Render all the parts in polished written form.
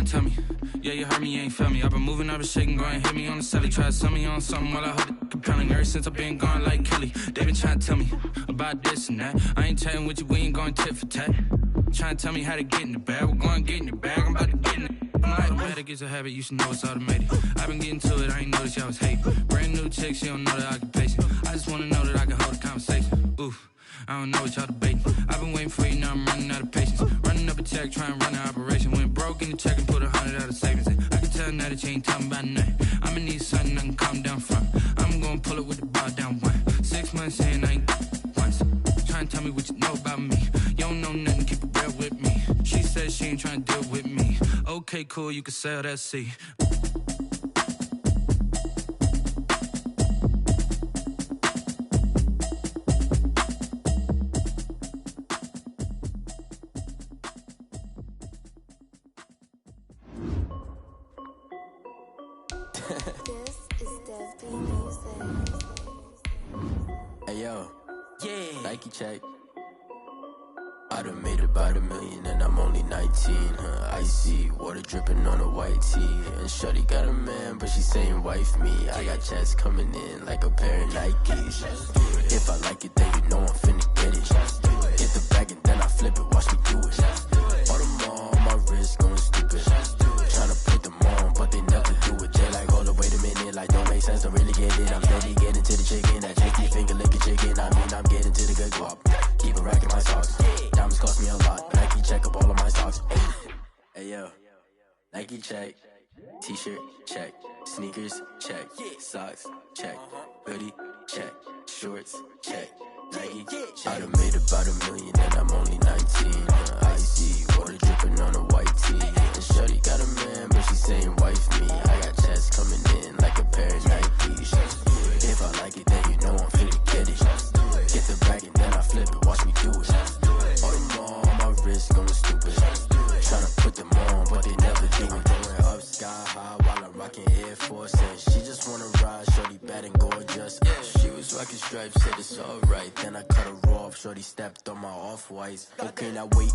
tell me. Yeah, you heard me, you ain't felt me. I've been moving, I've been shaking, go and hit me on the celly. Try to sell me on something while I hold it compelling. Ever since I've been gone like Kelly, they been trying to tell me about this and that. I ain't chatting with you, we ain't going tit for tat. Trying to tell me how to get in the bag, we're going to get in the bag, I'm about to get in it. I'm like, better get a habit, you should know it's automated. I've been getting to it, I ain't noticed y'all was hating. Brand new chick, she don't know the occupation. I just wanna know that I can hold a conversation. Oof, I don't know what y'all debating. I've been waiting for you, now I'm running out of patience. Running up a check, trying to run an operation. Went broke in the check and put 100 out of savings in. I can tell now that you ain't talking about nothing. I'ma need something I can calm down from. I'm gonna pull it with the bar down one. 6 months in, I ain't once. Trying to tell me what you know about me. You don't know nothing, keep it real with me. She said she ain't trying to deal with me. Okay, cool, you can sell that seat. Hey yo, yeah. Nike check. I done made about $1 million and I'm only 19. Icy water dripping on a white tee. And shorty got a man, but she saying wife me. I got chats coming in like a pair of Nikes. If I like it, then you know I'm finna get it. Get the bag and then I flip it, watch me do it. All them on my wrist going stupid. Tryna put them on, but they never do it. They like, hold up, wait a minute, like don't make sense, don't really get it. I'm steady getting to the chicken, that tricky finger licking chicken. I mean, I'm getting to the good guap. Keep a rack in my socks. Diamonds cost me a lot. Nike check up all of my stocks. Hey yo, Nike check. T-shirt check. Sneakers check. Socks check. Hoodie check. Shorts check. Nike check. I done made about $1 million and I'm only 19. Icy water dripping on a white tee. And shorty got a man, but she saying wife me. I got chats coming in like a pair of Nikes. If I like it, then you know I'm finna get it. Get the bag and then I flip it, watch me do it. All them on my wrist going stupid. Tryna put them on, but they never do it. Going up sky high while I'm rocking Air Force. And she just wanna ride, shorty bad and gorgeous. She was rocking stripes, said it's alright. Then I cut her off, shorty stepped on my off-whites. Okay, now wait.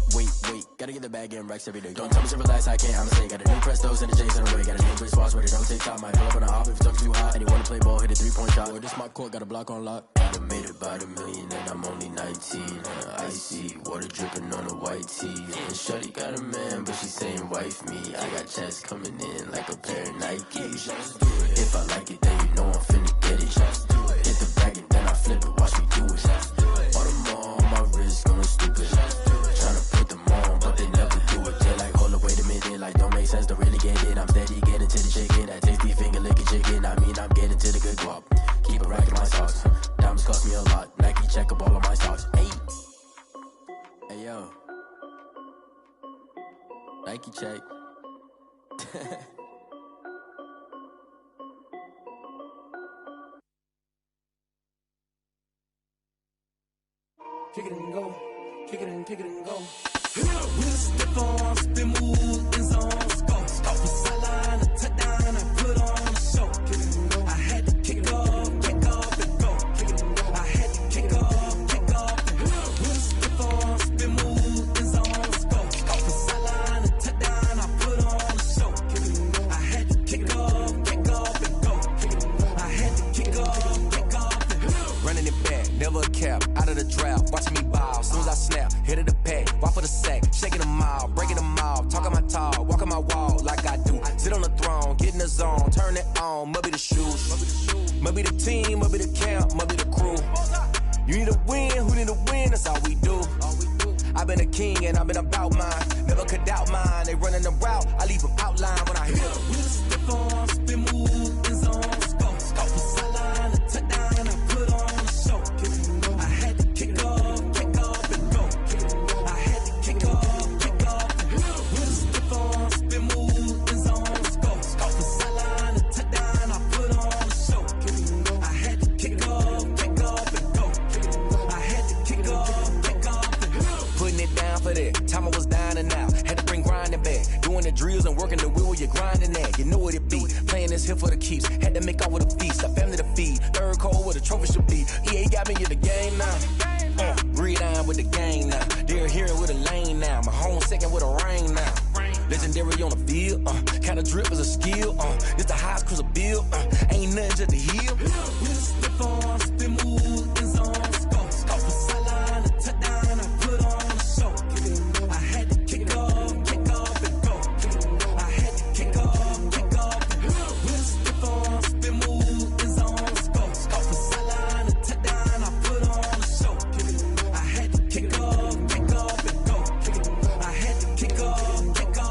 Gotta get the bag and racks every day. Don't tell me to relax, I can't, I'ma say. Got a new Prestos and a J's in the way. Got a new Chris Foss, but it don't take time. Might pull up on a hop if it talks too hot. And you wanna play ball, hit a 3-point shot. Or this my court, got a block on lock. I done made about $1 million and I'm only 19. Icy water dripping on a white tee. And shorty got a man, but she saying wife me. I got chats coming in like a pair of Nikes. If I like it, then you know I'm finna get it. Hit the bag and then I flip it, watch me do it. All them on my wrist going stupid. Tryna put them on, but they never do it. They like, hold up, wait a minute, like don't make sense, don't really get it. I'm steady getting to the chicken, that tasty finger licking chicken. I mean, I'm getting to the good guap. Keep a rack in my socks. Diamonds cost me a lot. Nike check up all of my stocks. Hey yo, Nike check. Kick it and go, kick it and go. We'll step on, spin move, in zone, score. Off the sideline, a touchdown, I put on a show. Kick it and go. I had to kick off and go. Kick it and go. I had to kick off and go. We'll step on, spin move, in zone, score. Off the sideline, a touchdown, I put on a show. Kick it and go. I had to kick off and go. Kick it and go. I had to kick off and go. Running it back, never a cap, out of the drought, watching me ball. Soon as I snap, hit of the pack, walk for the sack, shaking them all, breaking them all, talking my talk, walking my wall like I do. Sit on the throne, get in the zone, turn it on, must be the shoes, must be the team, must be the camp, must be the crew. You need a win, who need a win, that's all we do. I've been a king and I've been about mine, never could doubt mine. They running the route, I leave them outline when I hit them. We'll step on, spin move, in zone, score. Off the sideline, a touchdown, I put on a show. Kick it and go. I had to kick off and go. Kick it and go. I had to kick off and go. We'll step on, spin move, in zone, score. Off the sideline, a touchdown, I put on a show. Kick it and go. I had to kick off and go. Kick it and go. I had to kick off and go. Putting it down for that, time I was down and out, had to bring grinding back, doing the drills and working the wheel where you're grinding at, you know what it be, playing this here for the keeps, had to make out with a feast, a family to feed, third cold where the trophy should be, EA got me in the game now, gridiron with the gang now, they're hearing with a lane now, my home second with a ring now, Legendary on the field, kinda drip is a skill, it's the highest cruiser bill, ain't nothing just to heal. With a stiff on, spin move, in zone, score. Score for sideline, a touchdown, I put on a show. I had to kick off and go. I had to kick off and go. With a stiff on, spin move, in zone, score. Score for sideline, a touchdown, I put on a show. I had to kick off and go. I had to kick off and go.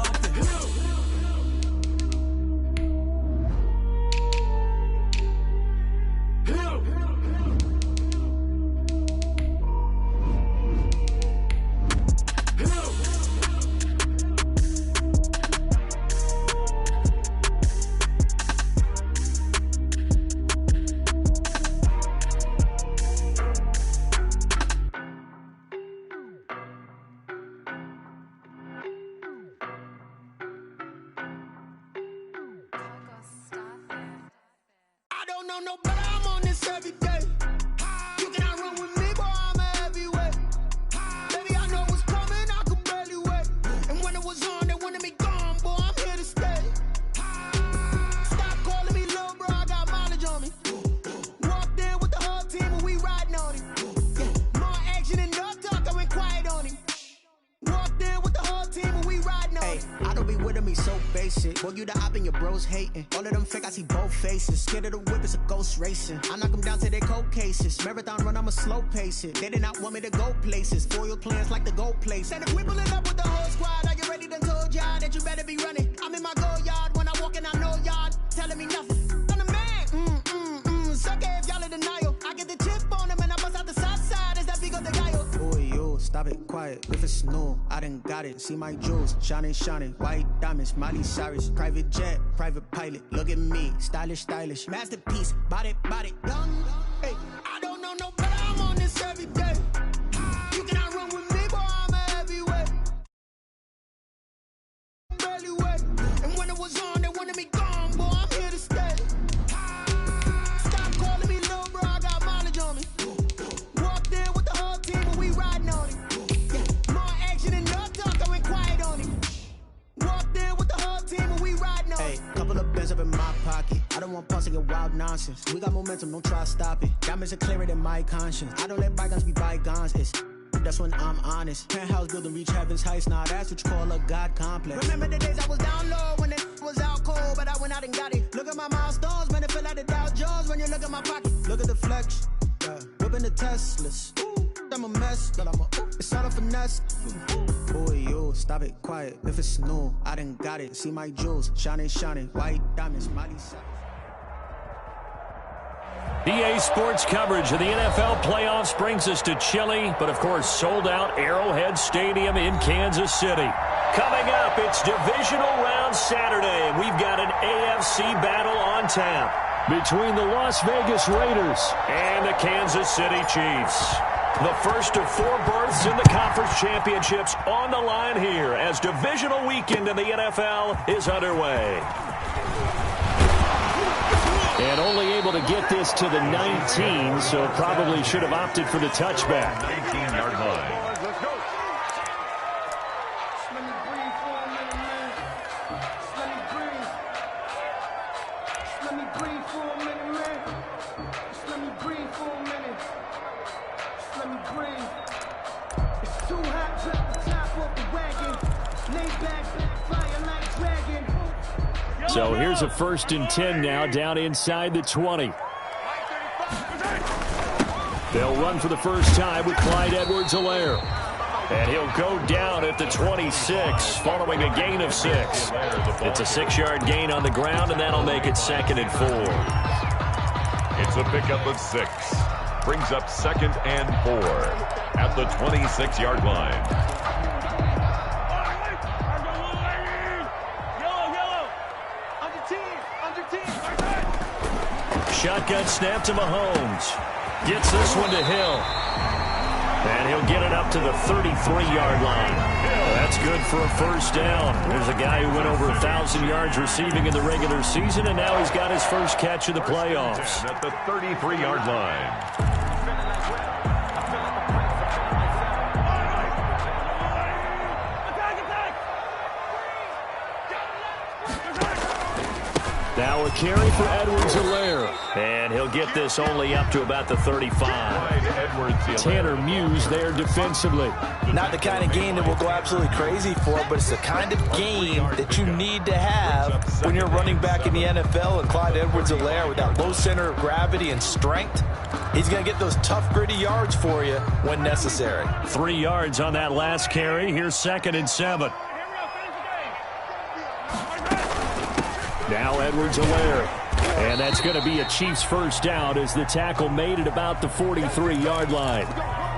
I don't know no better, I'm on this every day. You cannot run with me, boy, I'm a heavyweight. Baby, I know what's coming, I could barely wait. And when it was on, they wanted me gone, boy, I'm here to stay. Stop calling me little bro, I got mileage on me. Walked in with the whole team and we riding on him. Yeah, more action and no talk, I went quiet on him. Walked in with the whole team and we riding on him. I don't be with him, he's so basic. Boy, you the op and your bros hating. All of them fake, I see both faces. Scared of the whip, it's a ghost racing. I knock them down to their cold cases. Marathon run, I'ma slow pace it. They did not want me to go places. Foil plans like the gold place. And if we pulling up with the whole squad, are you ready? Done told y'all that you better be running. I'm in my go yard when I walk in, I know y'all telling me nothing. I'm the man, sucker if y'all in denial. I get the chip on them and I bust out the south side. Is that big of the guy? Boy, yo, stop it, quiet. If it's new, I done got it. See my jewels, shining, white diamonds, Miley Cyrus, private jet, private pilot. Look at me, stylish, masterpiece, body, young. Hey, I don't know no better, I'm on this every day. You cannot run with me, boy, I'm a heavyweight. Barely wait. And when it was on, they wanted me gone, boy, I'm here to stay. Stop calling me little bro, I got mileage on me. Walked in with the whole team and we riding on him. Yeah, more action and no talk, I went quiet on him. Walked in with the whole team and we riding on him. Hey, couple of bands up in my pocket. I don't want pause to get wild nonsense. We got momentum, don't try to stop it. Diamonds are clearer than my conscience. I don't let bygones be bygones. That's when I'm honest. Penthouse building, reach heaven's heights. Nah, that's what you call a God complex. Remember the days I was down low when it was out cold, but I went out and got it. Look at my milestones, man, it feel like the Dow Jones when you look at my pocket. Look at the flex, yeah. Whipping the Teslas. I'm a mess, but it's all a finesse. Boy, yo, stop it, quiet. If it's new, I done got it. See my jewels, shining, white diamonds, Miley Cyrus. EA Sports coverage of the NFL playoffs brings us to chilly, but of course sold out Arrowhead Stadium in Kansas City. Coming up, it's divisional round Saturday, and we've got an AFC battle on tap between the Las Vegas Raiders and the Kansas City Chiefs. The first of 4 berths in the conference championships on the line here as divisional weekend in the NFL is underway. And only able to get this to the 19, so probably should have opted for the touchback. 19-yard line. So here's a 1st and 10 now down inside the 20. They'll run for the first time with Clyde Edwards-Helaire. And he'll go down at the 26 following a gain of 6. It's a 6-yard gain on the ground, and that'll make it 2nd and 4. It's a pickup of 6. Brings up 2nd and 4 at the 26-yard line. Shotgun snap to Mahomes. Gets this one to Hill. And he'll get it up to the 33-yard line. That's good for a first down. There's a guy who went over 1,000 yards receiving in the regular season, and now he's got his first catch of the playoffs. At the 33-yard line. Now a carry for Edwards-Helaire. And he'll get this only up to about the 35. Tanner Muse there defensively. Not the kind of game that we'll go absolutely crazy for, but it's the kind of game that you need to have when you're running back in the NFL. And Clyde Edwards-Helaire, with that low center of gravity and strength, he's going to get those tough, gritty yards for you when necessary. 3 yards on that last carry. Here's 2nd and 7. Now Edwards-Helaire. And that's going to be a Chiefs first down as the tackle made it about the 43-yard line.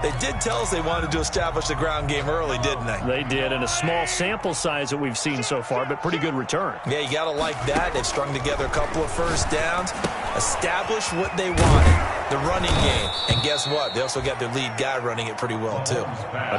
They did tell us they wanted to establish the ground game early, didn't they? They did, and a small sample size that we've seen so far, but pretty good return. Yeah, you got to like that. They've strung together a couple of first downs, established what they wanted, the running game. And guess what? They also got their lead guy running it pretty well, too.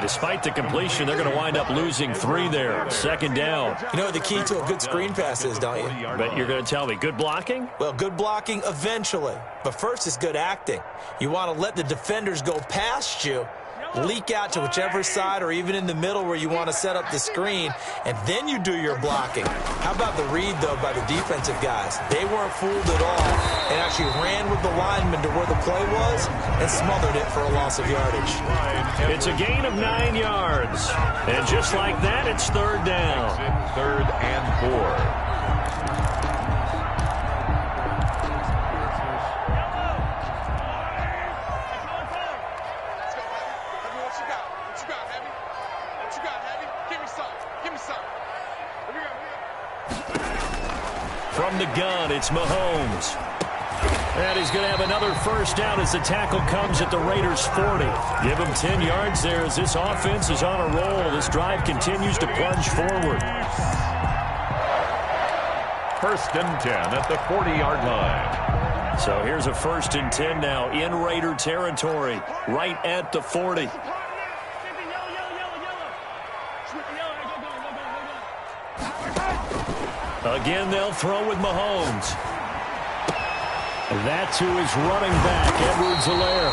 Despite the completion, they're going to wind up losing 3 there. 2nd down. You know what the key to a good screen pass is, don't you? But you're going to tell me, good blocking? Well, good blocking eventually. But first is good acting. You want to let the defenders go past you, leak out to whichever side or even in the middle where you want to set up the screen, and then you do your blocking. How about the read, though, by the defensive guys? They weren't fooled at all and actually ran with the lineman to where the play was and smothered it for a loss of yardage. It's a gain of 9 yards. And just like that, it's 3rd down. 3rd and 4. From the gun, it's Mahomes. And he's going to have another first down as the tackle comes at the Raiders' 40. Give him 10 yards there as this offense is on a roll. This drive continues to plunge forward. 1st and 10 at the 40-yard line. So here's a 1st and 10 now in Raider territory, right at the 40. Again, they'll throw with Mahomes. That to his running back, Edwards-Helaire.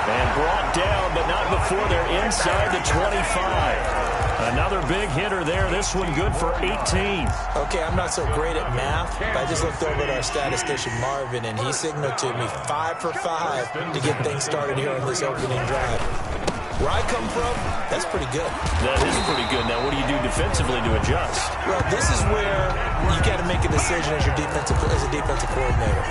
And brought down, but not before they're inside the 25. Another big hitter there. This one good for 18. Okay, I'm not so great at math, but I just looked over at our statistician, Marvin, and he signaled to me 5 for 5 to get things started here on this opening drive. Where I come from, that's pretty good. That is pretty good. Now, what do you do defensively to adjust? Well, this is where you got to make a decision as a defensive coordinator.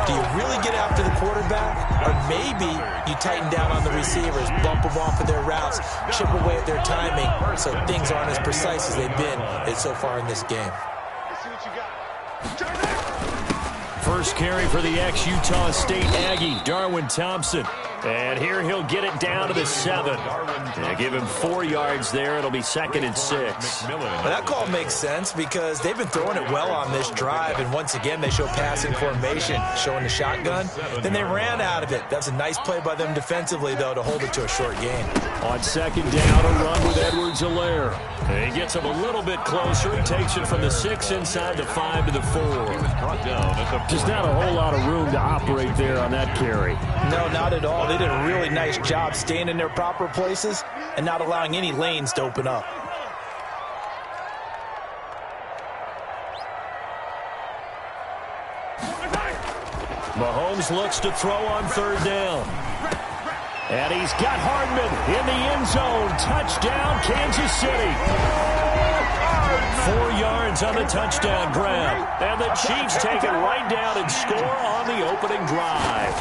Do you really get after the quarterback, or maybe you tighten down on the receivers, bump them off of their routes, chip away at their timing, so things aren't as precise as they've been so far in this game. First carry for the ex-Utah State Aggie, Darwin Thompson. And here he'll get it down to the 7. They give him 4 yards there. It'll be 2nd and 6. Well, that call makes sense because they've been throwing it well on this drive, and once again they show passing formation, showing the shotgun. Then they ran out of it. That's a nice play by them defensively, though, to hold it to a short gain. On 2nd down, a run with Edwards-Helaire. He gets him a little bit closer. He takes it from the 6 inside the 5 to the 4. Just not a whole lot of room to operate there on that carry. No, not at all. They did a really nice job staying in their proper places and not allowing any lanes to open up. Mahomes looks to throw on 3rd down. And he's got Hardman in the end zone. Touchdown, Kansas City. 4 yards on the touchdown grab. And the Chiefs take it right down and score on the opening drive.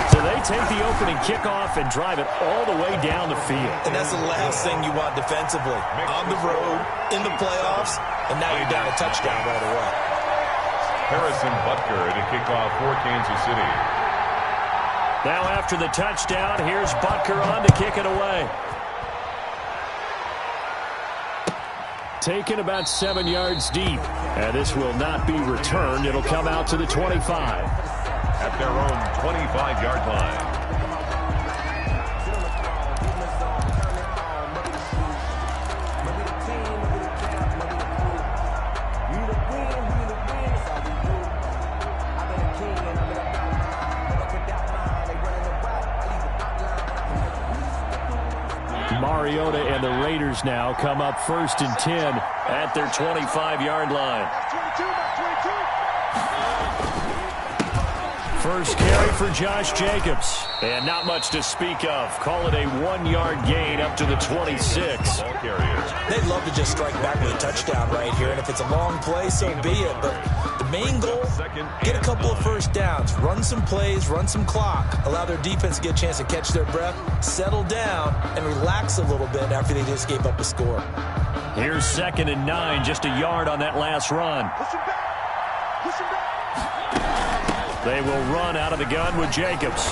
So they take the opening kickoff and drive it all the way down the field. And that's the last thing you want defensively. On the road, in the playoffs, and now you're down a touchdown right away. Harrison Butker to kick off for Kansas City. Now after the touchdown, here's Butker on to kick it away. Taken about 7 yards deep. And this will not be returned. It'll come out to the 25. At their own 25-yard line. Mariota and the Raiders now come up 1st and 10 at their 25-yard line. First carry for Josh Jacobs. And not much to speak of. Call it a 1-yard gain up to the 26. They'd love to just strike back with a touchdown right here. And if it's a long play, so be it. But the main goal, get a couple of first downs. Run some plays, run some clock. Allow their defense to get a chance to catch their breath, settle down, and relax a little bit after they just gave up a score. Here's 2nd and 9, just a yard on that last run. They will run out of the gun with Jacobs.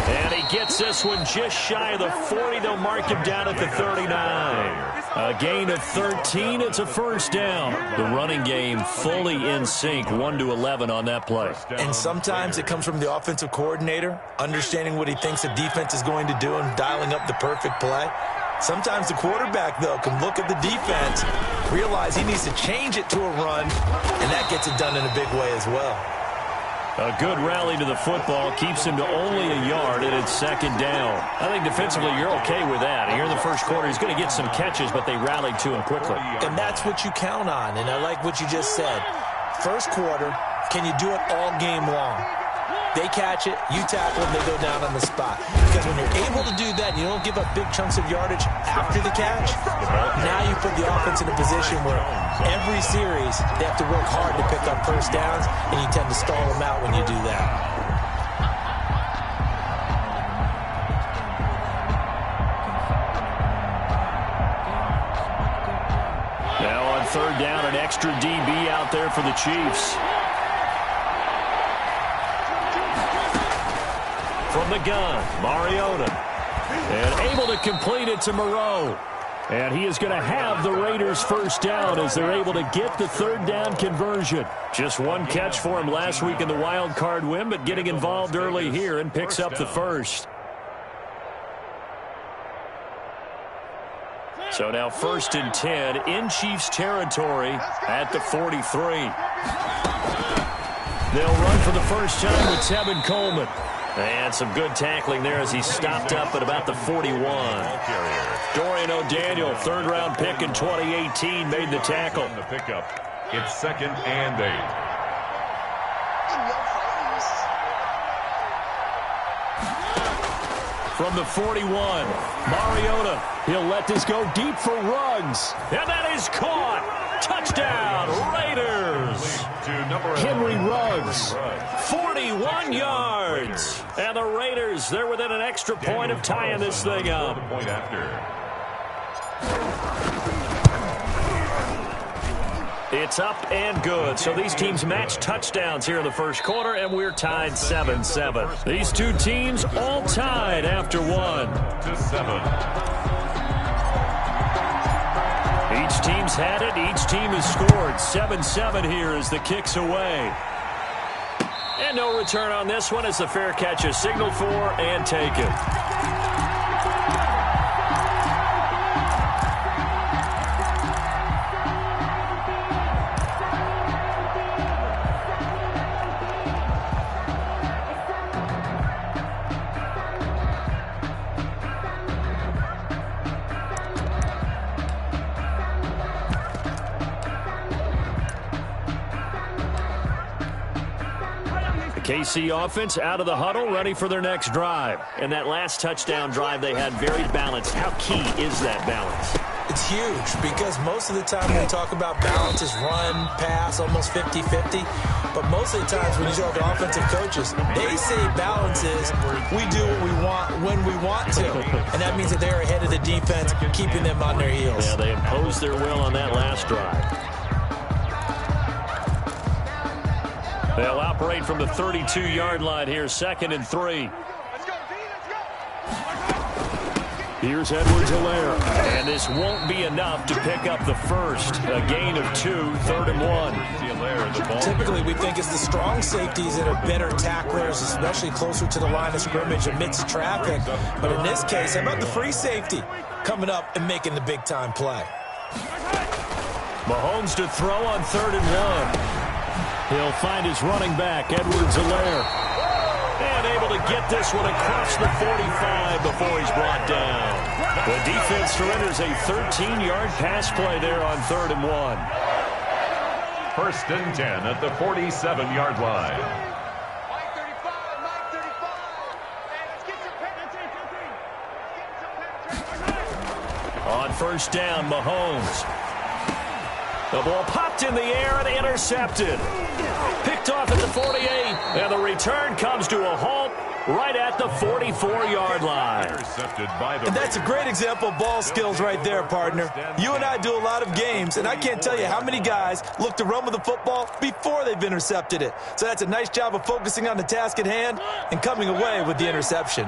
And he gets this one just shy of the 40. They'll mark him down at the 39. A gain of 13. It's a first down. The running game fully in sync, 1-11 on that play. And sometimes it comes from the offensive coordinator, understanding what he thinks the defense is going to do and dialing up the perfect play. Sometimes the quarterback, though, can look at the defense, realize he needs to change it to a run, and that gets it done in a big way as well. A good rally to the football keeps him to only a yard, and it's 2nd down. I think defensively you're okay with that. Here in the first quarter, he's going to get some catches, but they rallied to him quickly. And that's what you count on, and I like what you just said. First quarter, can you do it all game long? They catch it, you tackle them, they go down on the spot. Because when you're able to do that, you don't give up big chunks of yardage after the catch. Now you put the offense in a position where every series they have to work hard to pick up first downs, and you tend to stall them out when you do that. Now on 3rd down, an extra DB out there for the Chiefs. From the gun, Mariota. And able to complete it to Moreau. And he is going to have the Raiders first down as they're able to get the 3rd down conversion. Just one catch for him last week in the wild card win, but getting involved early here and picks up the first. So now 1st and 10 in Chiefs territory at the 43. They'll run for the first time with Tevin Coleman. And some good tackling there as he stopped up at about the 41. Dorian O'Daniel, 3rd-round pick in 2018, made the tackle. The pickup. It's 2nd and 8. From the 41, Mariota. He'll let this go deep for Ruggs. And that is caught. Touchdown, Raiders. Henry Ruggs, 41 yards. And the Raiders, they're within an extra point of tying this thing up. Point after. It's up and good. So these teams match touchdowns here in the first quarter, and we're tied 7-7. These two teams all tied after 1-7. Each team's had it. Each team has scored. 7-7 here as the kick's away. And no return on this one as the fair catch is signaled for and taken. KC offense out of the huddle, ready for their next drive. And that last touchdown drive they had very balanced. How key is that balance? It's huge because most of the time when we talk about balance is run, pass, almost 50-50. But most of the times when you talk to offensive coaches, they say balance is we do what we want when we want to. And that means that they're ahead of the defense, keeping them on their heels. Yeah, they imposed their will on that last drive. They'll operate from the 32-yard line here, 2nd and 3. Here's Edwards-Helaire. And this won't be enough to pick up the first. A gain of 2, 3rd and 1. Typically, we think it's the strong safeties that are better tacklers, especially closer to the line of scrimmage amidst traffic. But in this case, how about the free safety coming up and making the big-time play? Mahomes to throw on 3rd and 1. He'll find his running back, Edwards-Helaire. And able to get this one across the 45 before he's brought down. The defense surrenders a 13-yard pass play there on 3rd and 1. 1st and 10 at the 47-yard line. first down, Mahomes. The ball popped in the air and intercepted. Picked off at the 48, and the return comes to a halt right at the 44-yard line. And that's a great example of ball skills right there, partner. You and I do a lot of games, and I can't tell you how many guys look to run with the football before they've intercepted it. So that's a nice job of focusing on the task at hand and coming away with the interception.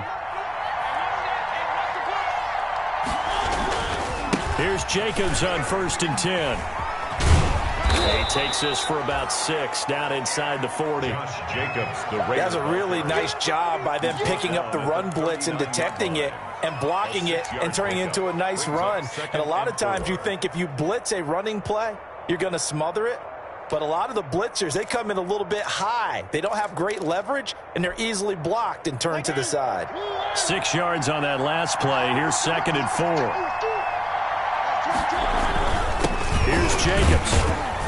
Here's Jacobs on 1st and 10. He takes this for about 6 down inside the 40. That's a really nice job by them picking up the run blitz and detecting it and blocking it and turning it into a nice run. And a lot of times you think if you blitz a running play, you're going to smother it. But a lot of the blitzers, they come in a little bit high. They don't have great leverage, and they're easily blocked and turned to the side. 6 yards on that last play. Here's 2nd and 4. Here's Jacobs.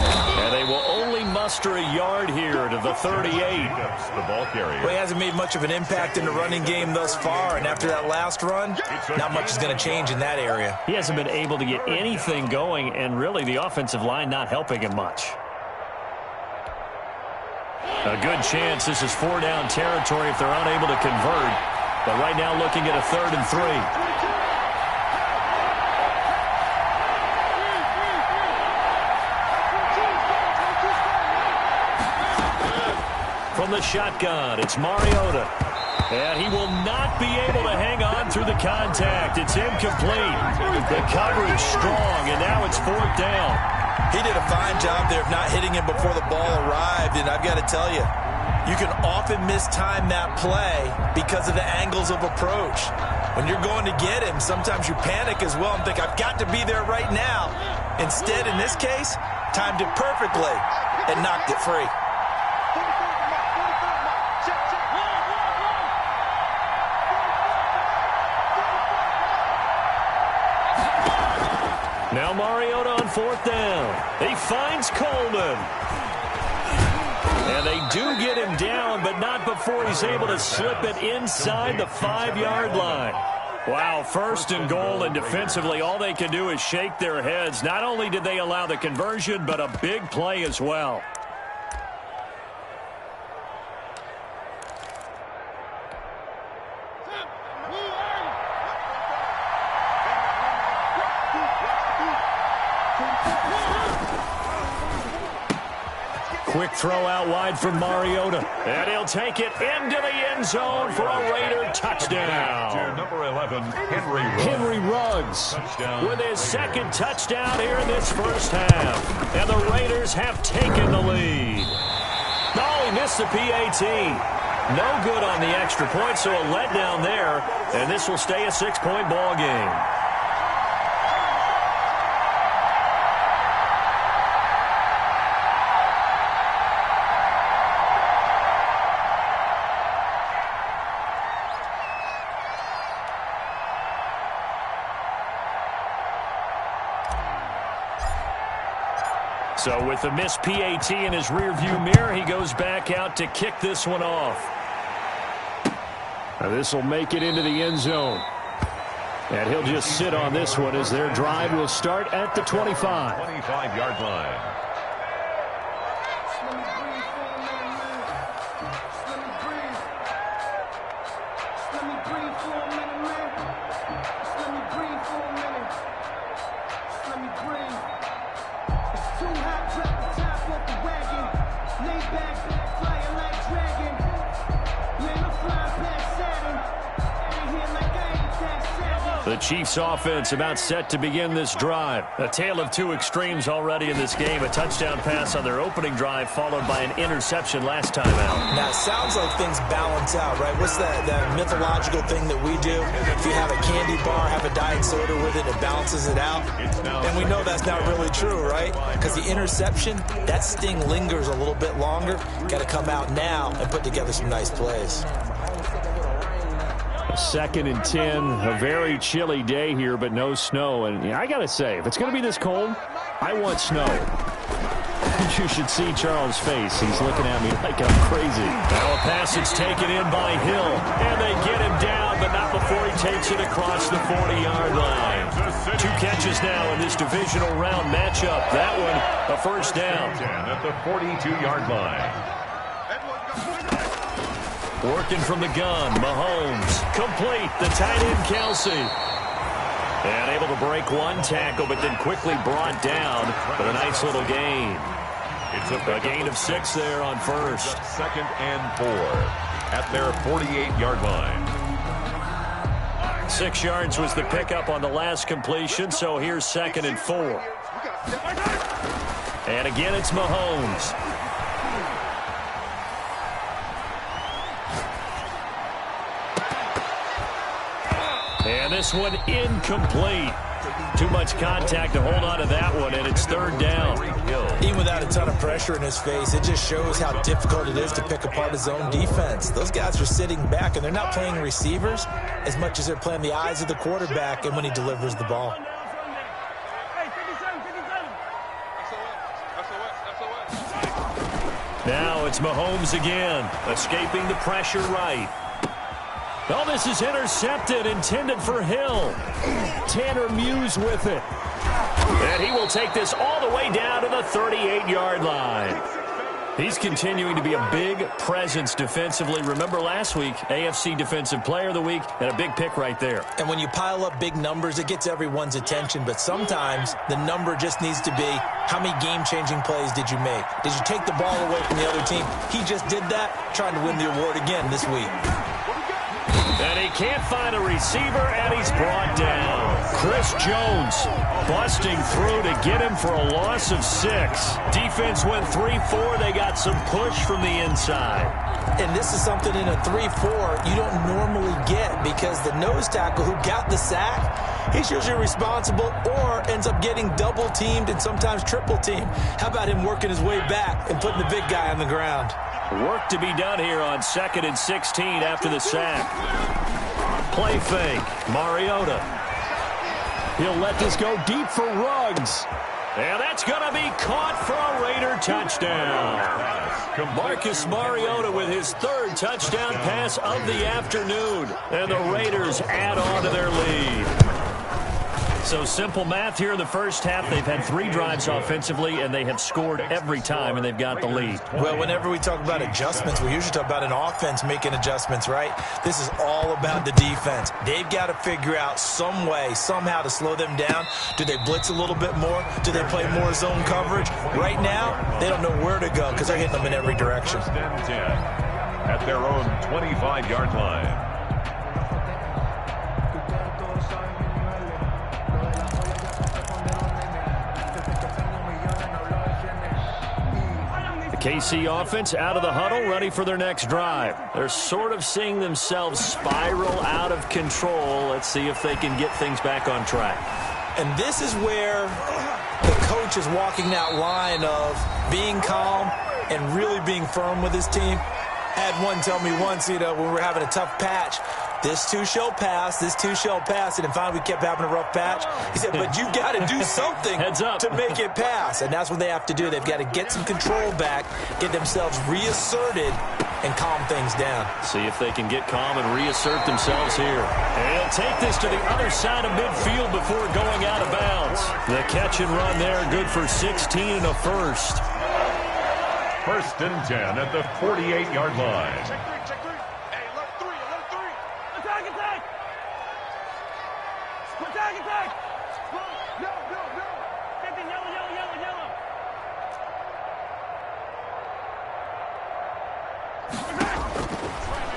And they will only muster a yard here to the 38. The ball carrier. Well, he hasn't made much of an impact in the running game thus far, and after that last run, not much is going to change in that area. He hasn't been able to get anything going, and really the offensive line not helping him much. A good chance this is 4-down territory if they're unable to convert. But right now looking at a 3rd and 3. From the shotgun, it's Mariota. And he will not be able to hang on through the contact. It's incomplete. The coverage strong, and now it's 4th down. He did a fine job there of not hitting him before the ball arrived, and I've got to tell you, you can often mistime that play because of the angles of approach. When you're going to get him, sometimes you panic as well and think, I've got to be there right now. Instead, in this case, timed it perfectly and knocked it free. Now Mariota on 4th down. He finds Coleman. And they do get him down, but not before he's able to slip it inside the 5-yard line. Wow, 1st and goal, and defensively all they can do is shake their heads. Not only did they allow the conversion, but a big play as well. Quick throw out wide from Mariota. And he'll take it into the end zone for a Raider touchdown. Number 11, Henry Ruggs with his 2nd touchdown here in this first half. And the Raiders have taken the lead. Oh, he missed the PAT. No good on the extra point, so a letdown there. And this will stay a 6-point ball game. So with the missed PAT in his rearview mirror, he goes back out to kick this one off. Now this will make it into the end zone. And he'll just sit on this one as their drive will start at the 25. 25-yard line. The Chiefs offense about set to begin this drive. A tale of 2 extremes already in this game. A touchdown pass on their opening drive followed by an interception last time out. Now, it sounds like things balance out, right? What's that mythological thing that we do? If you have a candy bar, have a diet soda with it, it balances it out. And we know that's not really true, right? Because the interception, that sting lingers a little bit longer. Got to come out now and put together some nice plays. 2nd and 10, a very chilly day here, but no snow. And I got to say, if it's going to be this cold, I want snow. You should see Charles' face. He's looking at me like I'm crazy. Now a pass is taken in by Hill. And they get him down, but not before he takes it across the 40-yard line. 2 catches now in this divisional round matchup. That one, a first down. At the 42-yard line. Working from the gun, Mahomes. Complete, the tight end, Kelce. And able to break one tackle, but then quickly brought down. But a nice little gain. It's a gain of 6 there on first. 2nd and 4 at their 48-yard line. 6 yards was the pickup on the last completion, so here's 2nd and 4. And again, it's Mahomes. And this one incomplete. Too much contact to hold on to that one, and it's 3rd down. Even without a ton of pressure in his face, it just shows how difficult it is to pick apart his own defense. Those guys are sitting back, and they're not playing receivers as much as they're playing the eyes of the quarterback and when he delivers the ball. Now it's Mahomes again, escaping the pressure right. Oh, this is intercepted, intended for Hill. Tanner Muse with it. And he will take this all the way down to the 38-yard line. He's continuing to be a big presence defensively. Remember last week, AFC Defensive Player of the Week, and a big pick right there. And when you pile up big numbers, it gets everyone's attention. But sometimes the number just needs to be, how many game-changing plays did you make? Did you take the ball away from the other team? He just did that, trying to win the award again this week. And he can't find a receiver, and he's brought down. Chris Jones busting through to get him for a loss of 6. Defense went 3-4. They got some push from the inside. And this is something in a 3-4 you don't normally get, because the nose tackle who got the sack, he's usually responsible or ends up getting double-teamed and sometimes triple-teamed. How about him working his way back and putting the big guy on the ground? Work to be done here on 2nd and 16 after the sack. Play fake. Mariota. He'll let this go deep for Ruggs. And that's going to be caught for a Raider touchdown. Marcus Mariota with his 3rd touchdown pass of the afternoon. And the Raiders add on to their lead. So simple math here in the first half. They've had 3 drives offensively, and they have scored every time, and they've got the lead. Well, whenever we talk about adjustments, we usually talk about an offense making adjustments, right? This is all about the defense. They've got to figure out some way, somehow to slow them down. Do they blitz a little bit more? Do they play more zone coverage? Right now, they don't know where to go because they're hitting them in every direction. 1st and 10 at their own 25-yard line. KC offense out of the huddle, ready for their next drive. They're sort of seeing themselves spiral out of control. Let's see if they can get things back on track. And this is where the coach is walking that line of being calm and really being firm with his team. I had one tell me once, when we were having a tough patch, this too shall pass, this too shall pass. And finally we kept having a rough patch. He said, but you've got to do something to make it pass. And that's what they have to do. They've got to get some control back, get themselves reasserted, and calm things down. See if they can get calm and reassert themselves here. And he'll take this to the other side of midfield before going out of bounds. The catch and run there, good for 16 and a first. 1st and 10 at the 48-yard line.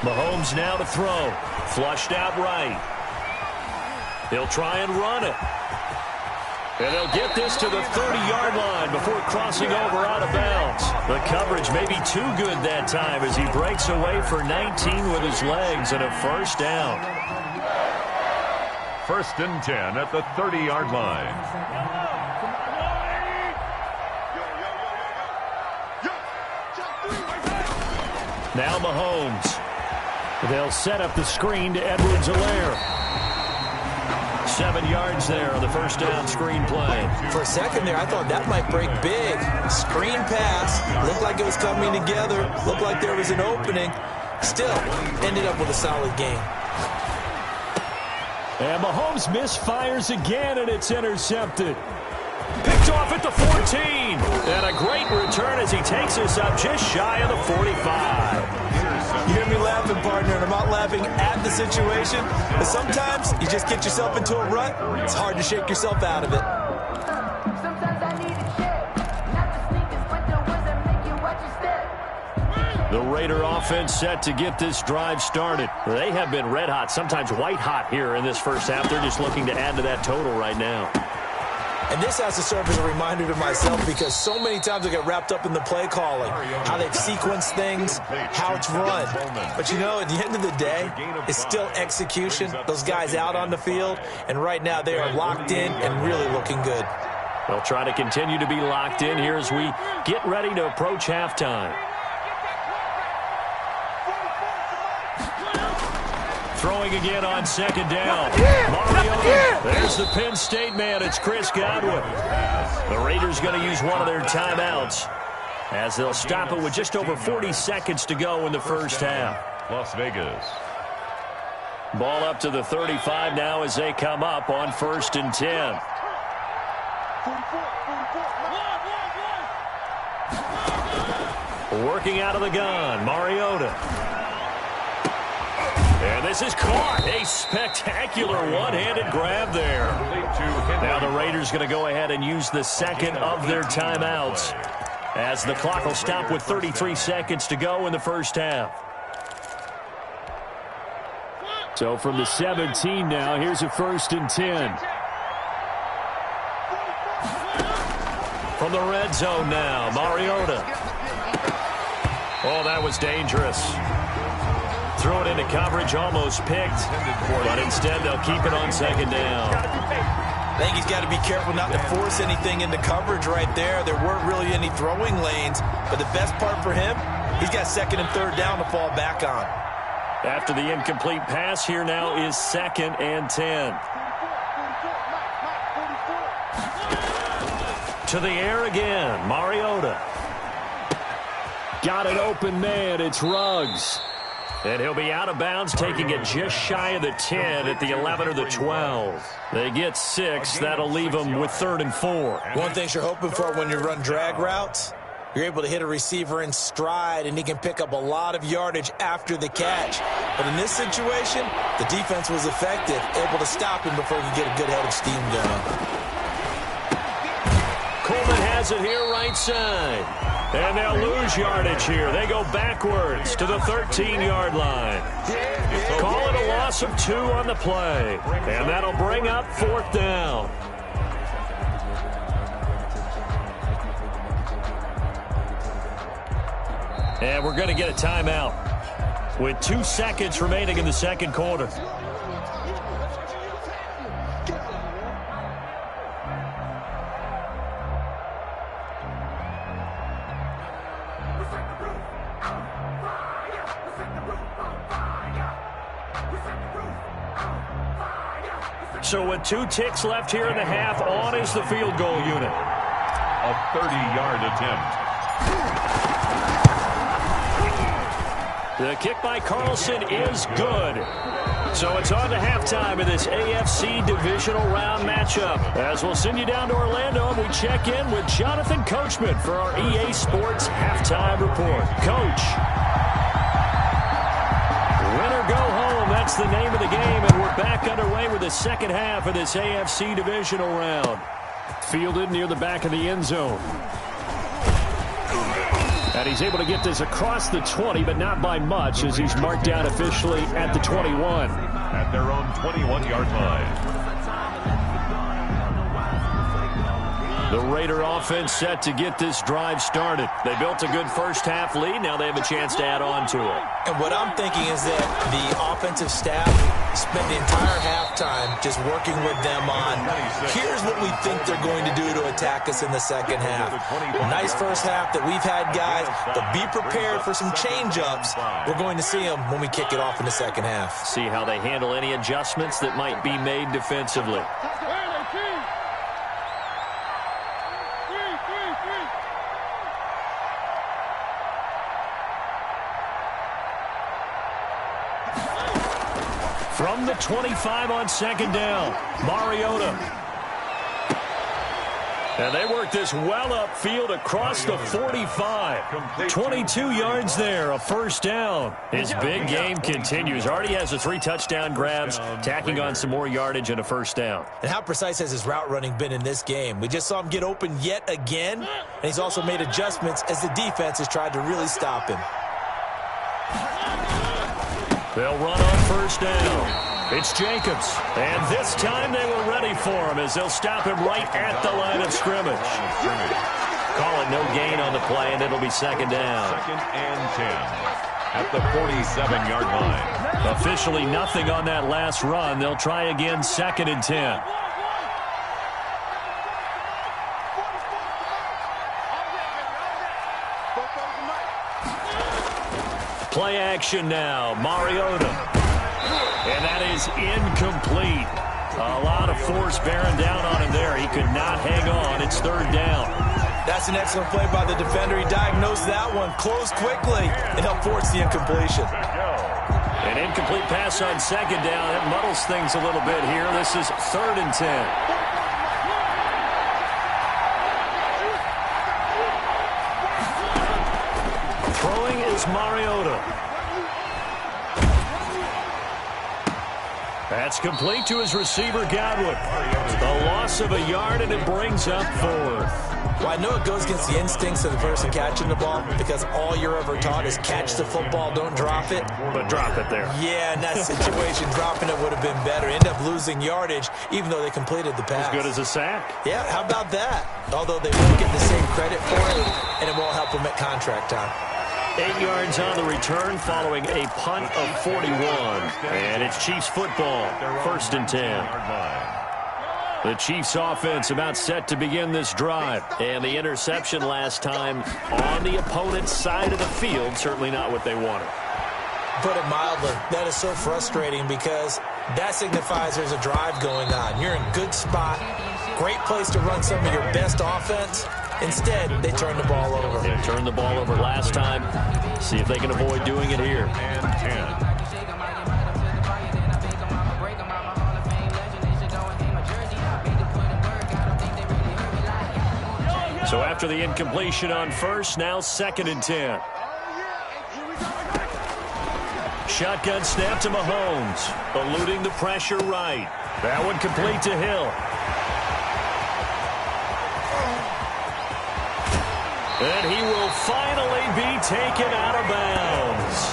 Mahomes now to throw. Flushed out right. He'll try and run it. And they'll get this to the 30-yard line before crossing over out of bounds. The coverage may be too good that time as he breaks away for 19 with his legs and a first down. 1st and 10 at the 30-yard line. Now Mahomes. They'll set up the screen to Edwards-Helaire. 7 yards there on the first down screen play. For a second there, I thought that might break big. Screen pass. Looked like it was coming together. Looked like there was an opening. Still, ended up with a solid game. And Mahomes misfires again, and it's intercepted. Picked off at the 14. And a great return as he takes us up just shy of the 45. You hear me laughing, partner, and I'm not laughing at the situation. But sometimes you just get yourself into a rut. It's hard to shake yourself out of it. The Raider offense set to get this drive started. They have been red hot, sometimes white hot here in this first half. They're just looking to add to that total right now. And this has to serve as a reminder to myself because so many times I get wrapped up in the play calling, how they've sequenced things, how it's run. But, you know, at the end of the day, it's still execution. Those guys out on the field, and right now they are locked in and really looking good. They'll try to continue to be locked in here as we get ready to approach halftime. Throwing again on second down. Mariota. There's the Penn State man. It's Chris Godwin. The Raiders going to use one of their timeouts as they'll stop it with just over 40 seconds to go in the first half. Las Vegas. Ball up to the 35 now as they come up on 1st and 10. Working out of the gun, Mariota. And this is caught. A spectacular one-handed grab there. Now the Raiders going to go ahead and use the second of their timeouts as the clock will stop with 33 seconds to go in the first half. So from the 17 now, here's a 1st and 10. From the red zone now, Mariota. Oh, that was dangerous. Threw it into coverage, almost picked, but instead they'll keep it on second down. I think he's got to be careful not to force anything into coverage right there. There weren't really any throwing lanes, but the best part for him, he's got 2nd and 3rd down to fall back on. After the incomplete pass, here now is 2nd and 10. To the air again, Mariota. Got an open man, it's Ruggs. And he'll be out of bounds, taking it just shy of the 10 at the 11 or the 12. They get 6. That'll leave them with 3rd and 4. One thing you're hoping for when you run drag routes, you're able to hit a receiver in stride, and he can pick up a lot of yardage after the catch. But in this situation, the defense was effective, able to stop him before he could get a good head of steam going. Coleman has it here right side. And they'll lose yardage here. They go backwards to the 13-yard line. Call it a loss of 2 on the play. And that'll bring up 4th down. And we're going to get a timeout with 2 seconds remaining in the second quarter. So with 2 ticks left here in the half, on is the field goal unit. A 30-yard attempt. The kick by Carlson is good. So it's on to halftime of this AFC divisional round matchup. As we'll send you down to Orlando, and we check in with Jonathan Coachman for our EA Sports halftime report. Coach. Win or go home, that's the name of the game, and we're back underway with the second half of this AFC divisional round. Fielded near the back of the end zone. And he's able to get this across the 20, but not by much, as he's marked down officially at the 21. At their own 21-yard line. The Raider offense set to get this drive started. They built a good first-half lead. Now they have a chance to add on to it. And what I'm thinking is that the offensive staff spent the entire halftime just working with them on, here's what we think they're going to do to attack us in the second half. Nice first half that we've had, guys, but be prepared for some change-ups. We're going to see them when we kick it off in the second half. See how they handle any adjustments that might be made defensively. From the 25 on second down, Mariota. And they work this well upfield across the 45. 22 yards there, a first down. His big game continues. Already has the 3 touchdown grabs, tacking on some more yardage and a first down. And how precise has his route running been in this game? We just saw him get open yet again, and he's also made adjustments as the defense has tried to really stop him. They'll run on first down. It's Jacobs. And this time they were ready for him as they'll stop him right at the line of scrimmage. Call it no gain on the play, and it'll be second down. Second and 10 at the 47-yard line. Officially nothing on that last run. They'll try again, second and 10. Play action now, Mariota. And that is incomplete. A lot of force bearing down on him there. He could not hang on. It's third down. That's an excellent play by the defender. He diagnosed that one, closed quickly, and helped force the incompletion. An incomplete pass on second down. It muddles things a little bit here. This is third and 10. Throwing is Mariota. That's complete to his receiver, Godwin. The loss of a yard, and it brings up fourth. Well, I know it goes against the instincts of the person catching the ball because all you're ever taught is catch the football, don't drop it. But drop it there. Yeah, in that situation, dropping it would have been better. End up losing yardage, even though they completed the pass. As good as a sack. Yeah, how about that? Although they won't get the same credit for it, and it won't help them at contract time. 8 yards on the return following a punt of 41. And it's Chiefs football, first and 10. The Chiefs offense about set to begin this drive. And the interception last time on the opponent's side of the field, certainly not what they wanted. Put it mildly, that is so frustrating because that signifies there's a drive going on. You're in good spot, great place to run some of your best offense. Instead, they turn the ball over. They turned the ball over last time. See if they can avoid doing it here. And 10. So after the incompletion on first, now second and 10. Shotgun snap to Mahomes, eluding the pressure right. That one complete to Hill. And he will finally be taken out of bounds.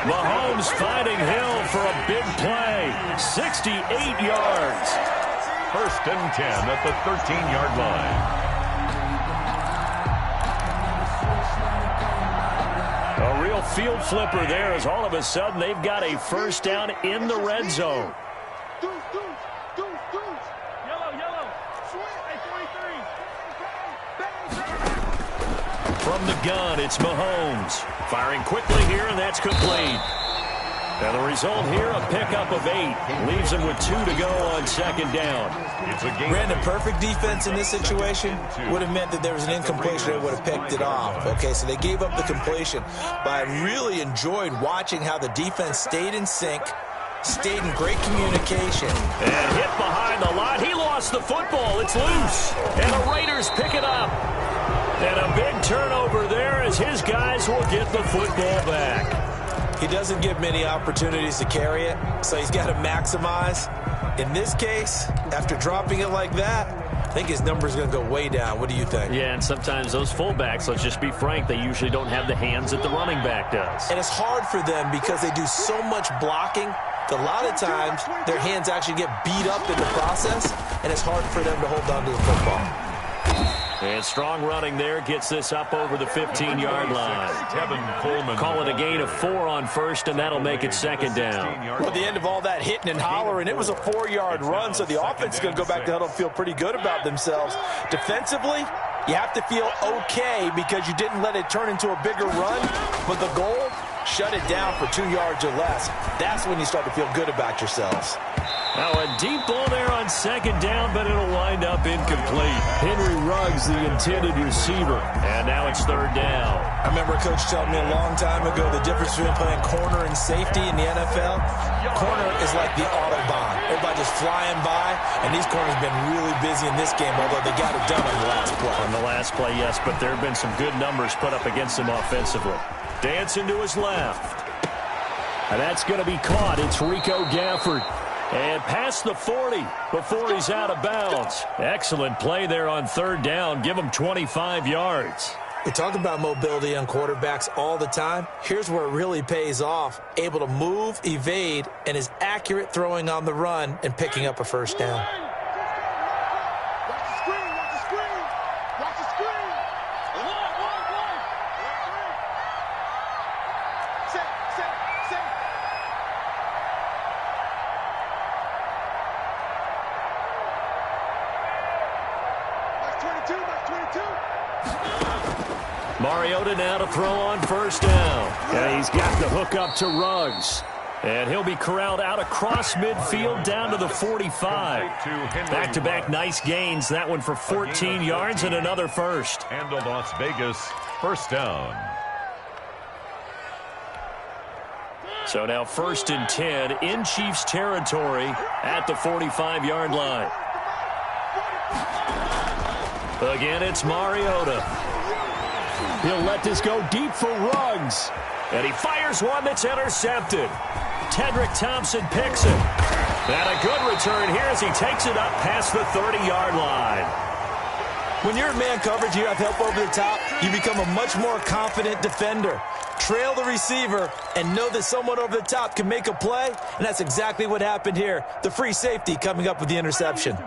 Mahomes finding Hill for a big play. 68 yards. First and 10 at the 13-yard line. A real field flipper there as all of a sudden they've got a first down in the red zone. From the gun, it's Mahomes. Firing quickly here, and that's complete. And the result here, a pickup of 8. Leaves him with 2 to go on second down. Brandon, perfect defense in this situation would have meant that there was an incompletion. They would have picked it off. Okay, so they gave up the completion. But I really enjoyed watching how the defense stayed in sync, stayed in great communication. And hit behind the line. He lost the football. It's loose. And the Raiders pick it up. And a big turnover there as his guys will get the football back. He doesn't give many opportunities to carry it, so he's got to maximize. In this case, after dropping it like that, I think his number's going to go way down. What do you think? Yeah, and sometimes those fullbacks, let's just be frank, they usually don't have the hands that the running back does. And it's hard for them because they do so much blocking. A lot of times, their hands actually get beat up in the process, and it's hard for them to hold on to the football. And strong running there gets this up over the 15-yard line. Tevin Coleman. Call it a gain of 4 on first, and that'll make it second down. Well, at the end of all that hitting and hollering, it was a 4-yard run, so the offense is going to go back to huddle and feel pretty good about themselves. Defensively, you have to feel okay because you didn't let it turn into a bigger run, but the goal, shut it down for 2 yards or less. That's when you start to feel good about yourselves. Now a deep ball there on second down, but it'll wind up incomplete. Henry Ruggs, the intended receiver. And now it's third down. I remember a coach telling me a long time ago the difference between playing corner and safety in the NFL. Corner is like the Autobahn. Everybody just flying by, and these corners have been really busy in this game, although they got it done on the last play. On the last play, yes, but there have been some good numbers put up against them offensively. Dancing to his left. And that's going to be caught. It's Rico Gafford. And past the 40 before he's out of bounds. Excellent play there on third down. Give him 25 yards. We talk about mobility on quarterbacks all the time. Here's where it really pays off. Able to move, evade, and is accurate throwing on the run and picking up a first down. Mariota now to throw on first down. And he's got the hook up to Ruggs. And he'll be corralled out across midfield down to the 45. Back-to-back nice gains. That one for 14 yards and another first. And a Las Vegas first down. So now first and 10 in Chiefs territory at the 45-yard line. Again, it's Mariota. He'll let this go deep for Ruggs. And he fires one that's intercepted. Tedrick Thompson picks it. And a good return here as he takes it up past the 30-yard line. When you're in man coverage, you have help over the top, you become a much more confident defender. Trail the receiver and know that someone over the top can make a play, and that's exactly what happened here. The free safety coming up with the interception.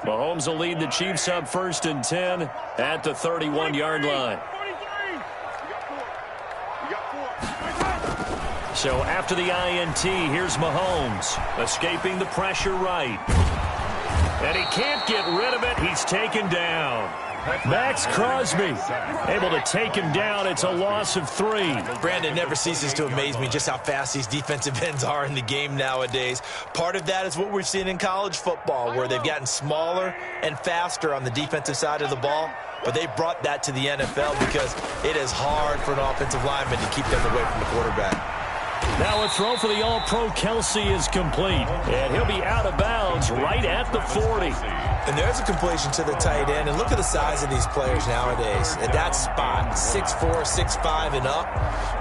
Mahomes will lead the Chiefs up first and 10 at the 31-yard line. So after the INT, here's Mahomes, escaping the pressure right. And he can't get rid of it. He's taken down. Max Crosby able to take him down. It's a loss of 3. Brandon, never ceases to amaze me just how fast these defensive ends are in the game nowadays. Part of that is what we've seen in college football, where they've gotten smaller and faster on the defensive side of the ball. But they brought that to the NFL because it is hard for an offensive lineman to keep them away from the quarterback. Now a throw for the All-Pro Kelsey is complete. And he'll be out of bounds right at the 40. And there's a completion to the tight end. And look at the size of these players nowadays. At that spot, 6'4", 6'5", and up.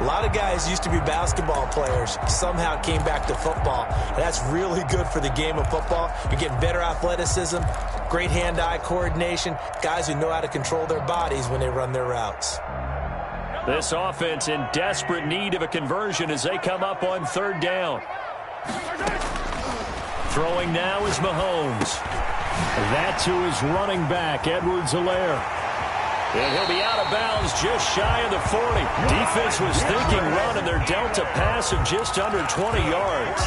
A lot of guys used to be basketball players, somehow came back to football. And that's really good for the game of football. You're getting better athleticism, great hand-eye coordination, guys who know how to control their bodies when they run their routes. This offense in desperate need of a conversion as they come up on third down. Throwing now is Mahomes. That to his running back, Edwards-Helaire. And he'll be out of bounds just shy of the 40. Defense was thinking run, and they're dealt a pass of just under 20 yards.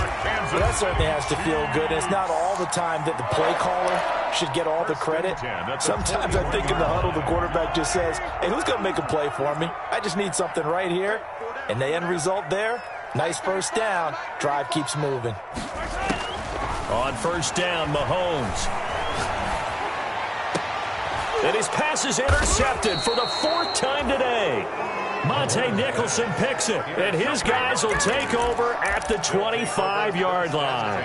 Well, that certainly has to feel good. It's not all the time that the play caller should get all the credit. Sometimes I think in the huddle, the quarterback just says, hey, who's going to make a play for me? I just need something right here. And the end result there, nice first down. Drive keeps moving. On first down, Mahomes. And his pass is intercepted for the 4th time today. Monte Nicholson picks it, and his guys will take over at the 25-yard line.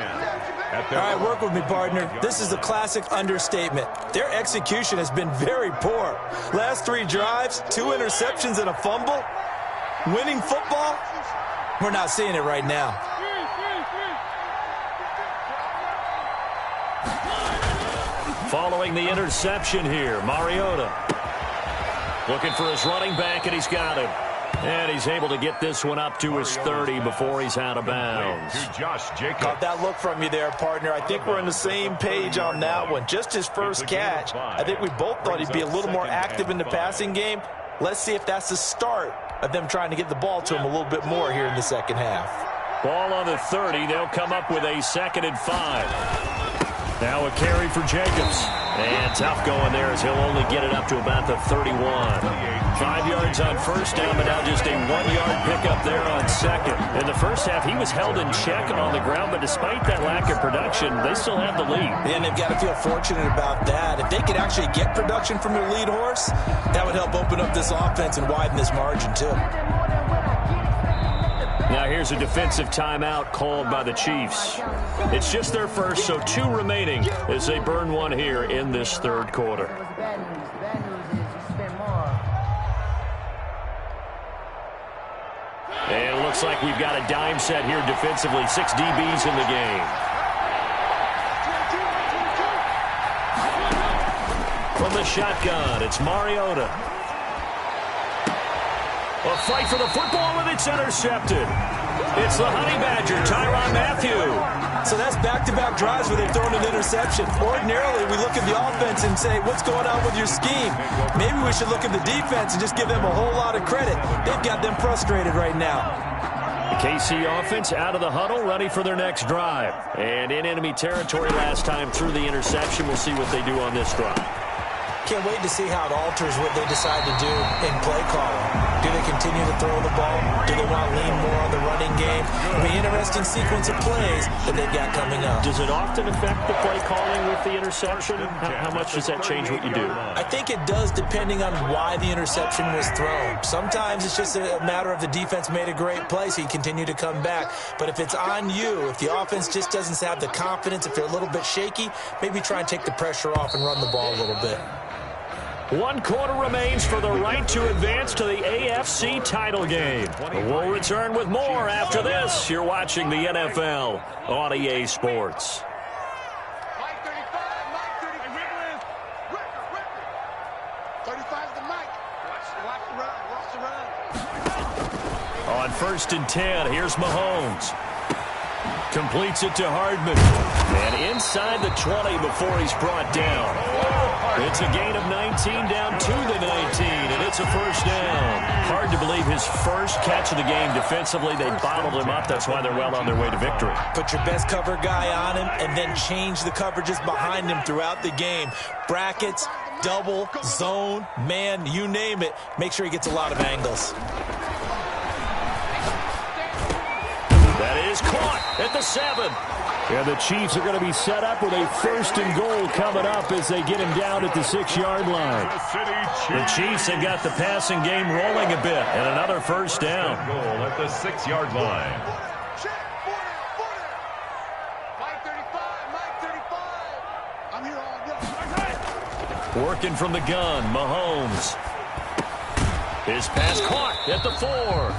All right, work with me, partner. This is a classic understatement. Their execution has been very poor. Last 3 drives, 2 interceptions and a fumble. Winning football? We're not seeing it right now. Following the interception here, Mariota looking for his running back, and he's got him. And he's able to get this one up to his 30 before he's out of bounds. To Josh Jacobs. Got that look from you there, partner. I think we're on the same page on that one. Just his first catch. I think we both thought he'd be a little more active in the passing game. Let's see if that's the start of them trying to get the ball to him a little bit more here in the second half. Ball on the 30. They'll come up with a 2nd and 5. Now a carry for Jacobs. And tough going there as he'll only get it up to about the 31. 5 yards on first down, but now just a 1-yard pickup there on second. In the first half, he was held in check on the ground, but despite that lack of production, they still have the lead. And they've got to feel fortunate about that. If they could actually get production from their lead horse, that would help open up this offense and widen this margin too. Now here's a defensive timeout called by the Chiefs. It's just their first, so 2 remaining as they burn one here in this third quarter. And it looks like we've got a dime set here defensively. 6 DBs in the game. From the shotgun, it's Mariota. A fight for the football, and it's intercepted. It's the Honey Badger, Tyrann Mathieu. So that's back-to-back drives where they've thrown an interception. Ordinarily, we look at the offense and say, what's going on with your scheme? Maybe we should look at the defense and just give them a whole lot of credit. They've got them frustrated right now. The KC offense out of the huddle, ready for their next drive. And in enemy territory last time through the interception. We'll see what they do on this drive. Can't wait to see how it alters what they decide to do in play calling. Do they continue to throw the ball? Do they want to lean more on the running game? It'll be an interesting sequence of plays that they've got coming up. Does it often affect the play calling with the interception? How much does that change what you do? I think it does, depending on why the interception was thrown. Sometimes it's just a matter of the defense made a great play, so you continue to come back. But if it's on you, if the offense just doesn't have the confidence, if they're a little bit shaky, maybe try and take the pressure off and run the ball a little bit. 1 quarter remains for the right to advance to the AFC title game. We'll return with more after this. You're watching the NFL on EA Sports. Mike 35, Mike 35's the Mike. Watch the run. On 1st and 10, here's Mahomes. Completes it to Hardman. And inside the 20 before he's brought down. It's a gain of 19 down to the 19, and it's a first down. Hard to believe his first catch of the game defensively. They bottled him up. That's why they're well on their way to victory. Put your best cover guy on him and then change the coverages behind him throughout the game. Brackets, double, zone, man, you name it. Make sure he gets a lot of angles. That is caught at the 7. And the Chiefs are going to be set up with a 1st and goal coming up as they get him down at the 6-yard line. The Chiefs have got the passing game rolling a bit, and another first down. Goal at the 6-yard line. Mike 35, I'm here all day. Working from the gun, Mahomes. His pass caught at the 4.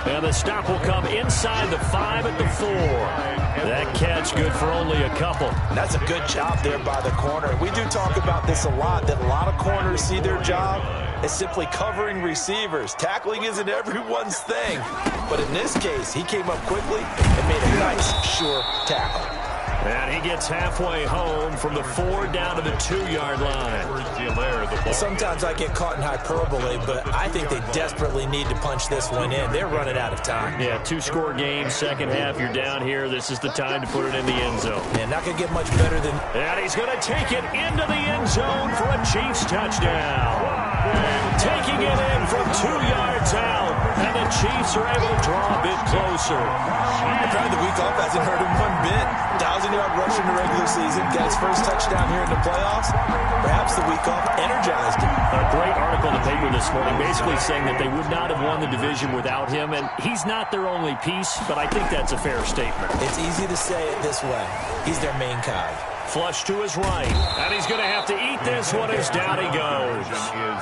And the stop will come inside the 5 at the 4. That catch good for only a couple. That's a good job there by the corner. We do talk about this a lot, that a lot of corners see their job as simply covering receivers. Tackling isn't everyone's thing. But in this case, he came up quickly and made a nice, sure tackle. And he gets halfway home from the 4 down to the 2-yard line. Sometimes I get caught in hyperbole, but I think they desperately need to punch this one in. They're running out of time. Yeah, 2-score game, second half, you're down here. This is the time to put it in the end zone. Man, not going to get much better than... And he's going to take it into the end zone for a Chiefs touchdown. Taking it in from 2 yards out, and the Chiefs are able to draw a bit closer. Apparently the week off hasn't hurt him one bit. 1,000-yard rush in the regular season, got his first touchdown here in the playoffs. Perhaps the week off energized him. A great article in the paper this morning basically saying that they would not have won the division without him, and he's not their only piece, but I think that's a fair statement. It's easy to say it this way. He's their main cog. Flush to his right, and he's going to have to eat this one as down he goes.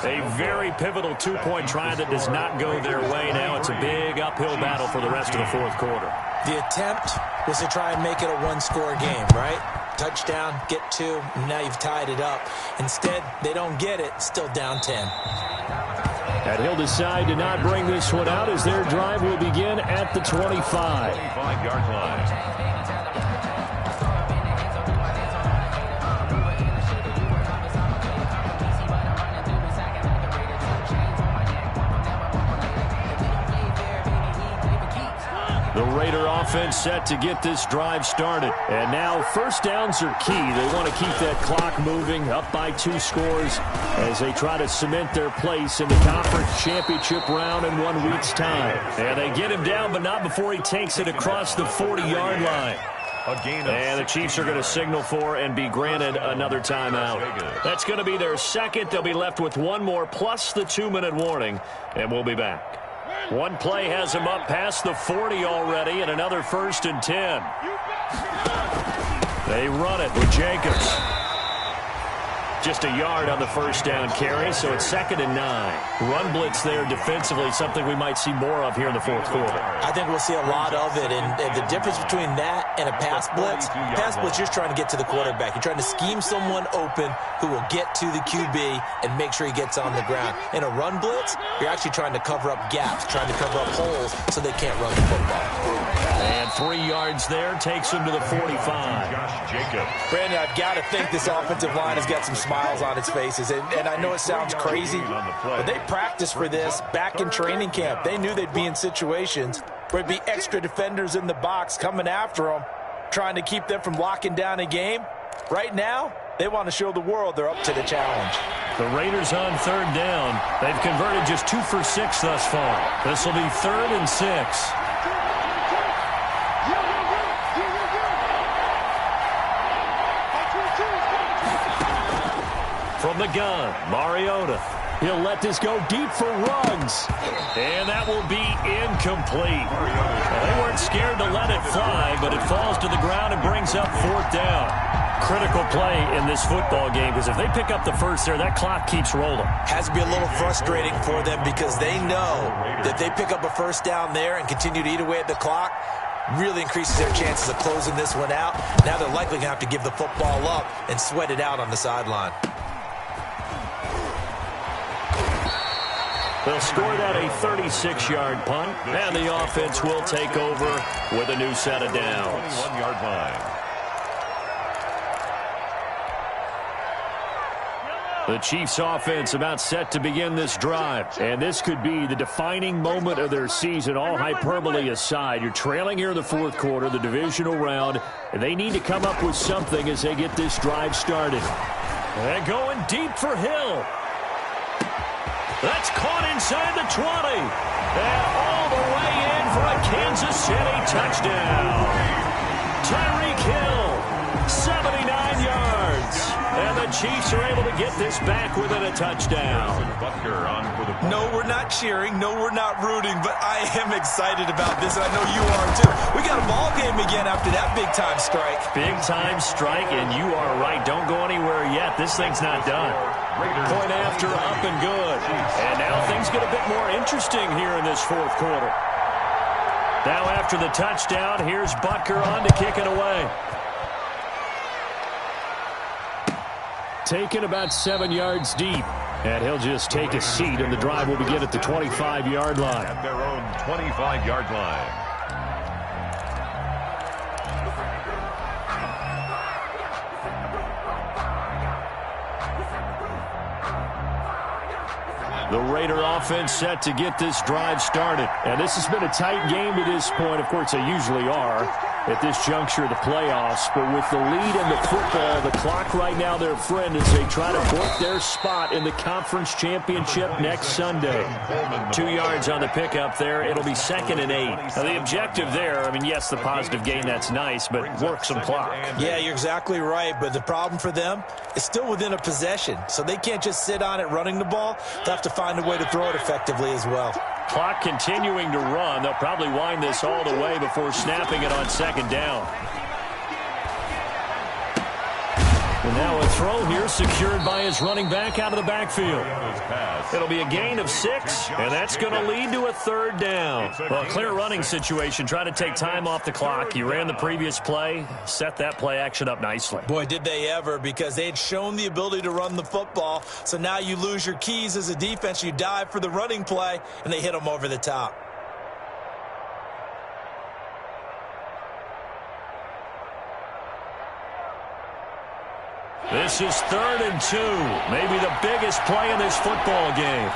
A very pivotal 2-point try that does not go their way. Now it's a big uphill battle for the rest of the fourth quarter. The attempt was to try and make it a 1-score game, right? Touchdown, get 2, and now you've tied it up. Instead, they don't get it, still down 10. And he'll decide to not bring this one out as their drive will begin at the 25. 25-yard line. The Raider offense set to get this drive started. And now first downs are key. They want to keep that clock moving, up by 2 scores as they try to cement their place in the conference championship round in 1 week's time. And they get him down, but not before he takes it across the 40-yard line. And the Chiefs are going to signal for and be granted another timeout. That's going to be their second. They'll be left with 1 more plus the 2-minute warning, and we'll be back. One play has him up past the 40 already, and another 1st and 10. They run it with Jacobs. Just a yard on the first down carry, so it's 2nd and 9. Run blitz there defensively, something we might see more of here in the 4th quarter. I think we'll see a lot of it, and the difference between that and a pass blitz, you're trying to get to the quarterback. You're trying to scheme someone open who will get to the QB and make sure he gets on the ground. In a run blitz, you're actually trying to cover up gaps, trying to cover up holes so they can't run the football. And 3 yards there takes him to the 45. Josh Jacobs. Brandon, I've got to think this offensive line has got some smiles on its faces, and I know it sounds crazy, but they practiced for this back in training camp. They knew they'd be in situations where it'd be extra defenders in the box coming after them, trying to keep them from locking down a game. Right now, they want to show the world they're up to the challenge. The Raiders on 3rd down. They've converted just 2 for 6 thus far. This will be 3rd and 6. From the gun, Mariota. He'll let this go deep for Ruggs. And that will be incomplete. Well, they weren't scared to let it fly, but it falls to the ground and brings up 4th down. Critical play in this football game, because if they pick up the first there, that clock keeps rolling. Has to be a little frustrating for them because they know that they pick up a first down there and continue to eat away at the clock, really increases their chances of closing this one out. Now they're likely going to have to give the football up and sweat it out on the sideline. They'll score that a 36-yard punt, and the offense will take over with a new set of downs. 21-yard line. The Chiefs offense about set to begin this drive, and this could be the defining moment of their season, all hyperbole aside. You're trailing here in the 4th quarter, the divisional round, and they need to come up with something as they get this drive started. And going deep for Hill. That's caught inside the 20. And all the way in for a Kansas City touchdown. Tyreek Hill, 79 yards. And the Chiefs are able to get this back within a touchdown. No, we're not cheering. No, we're not rooting. But I am excited about this, and I know you are too. We got a ball game again after that big-time strike. Big-time strike, and you are right. Don't go anywhere yet. This thing's not done. Point after, up and good. And now things get a bit more interesting here in this 4th quarter. Now after the touchdown, here's Butker on to kick it away. Taken about 7 yards deep. And he'll just take a seat, and the drive will begin at the 25-yard line. At their own 25-yard line. The Raider offense set to get this drive started. And this has been a tight game to this point. Of course, they usually are at this juncture of the playoffs. But with the lead in the football, the clock right now their friend as they try to book their spot in the conference championship next Sunday. 2 yards on the pickup there. It'll be 2nd and 8. Now, the objective there, I mean, yes, the positive gain, that's nice, but work some clock. Yeah, you're exactly right. But the problem for them is still within a possession. So they can't just sit on it running the ball. They'll have to find a way to throw it effectively as well. Clock continuing to run. They'll probably wind this all the way before snapping it on 2nd down. And now a throw here secured by his running back out of the backfield. It'll be a gain of 6, and that's going to lead to a 3rd down. Well, a clear running situation. Try to take time off the clock. You ran the previous play, set that play action up nicely. Boy, did they ever, because they had shown the ability to run the football. So now you lose your keys as a defense. You dive for the running play, and they hit them over the top. This is 3rd and 2. Maybe the biggest play in this football game.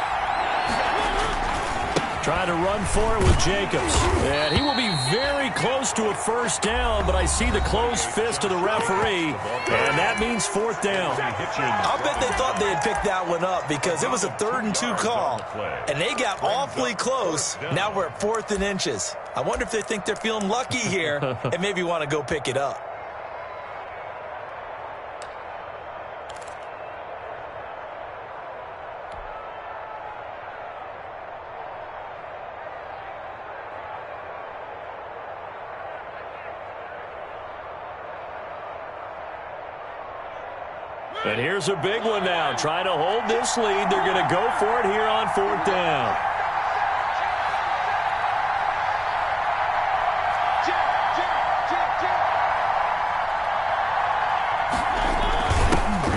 Trying to run for it with Jacobs. And he will be very close to a 1st down, but I see the closed fist of the referee, and that means 4th down. I'll bet they thought they had picked that one up because it was a 3rd and 2 call, and they got awfully close. Now we're at 4th and inches. I wonder if they think they're feeling lucky here and maybe want to go pick it up. And here's a big one now. Trying to hold this lead. They're going to go for it here on 4th down.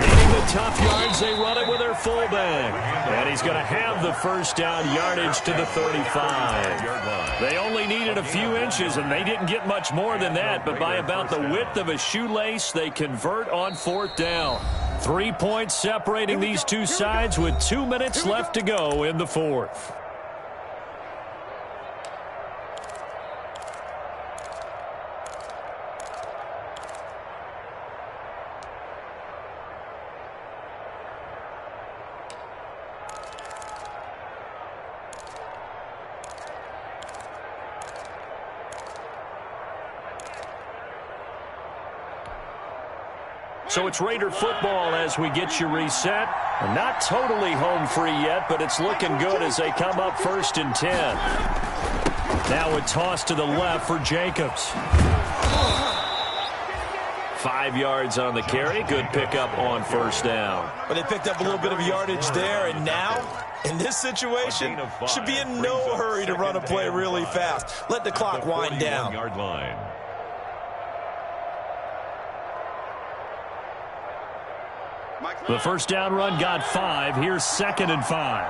Needing the tough yards, they run it with their fullback. And he's going to have the 1st down yardage to the 35. They only needed a few inches, and they didn't get much more than that. But by about the width of a shoelace, they convert on 4th down. 3 points separating these two sides with 2 minutes left to go in the 4th. So it's Raider football as we get you reset. Not totally home free yet, but it's looking good as they come up 1st and 10. Now a toss to the left for Jacobs. 5 yards on the carry. Good pickup on 1st down. But they picked up a little bit of yardage there, and now, in this situation, should be in no hurry to run a play really fast. Let the clock wind down. The 1st down run got 5. Here's 2nd and 5.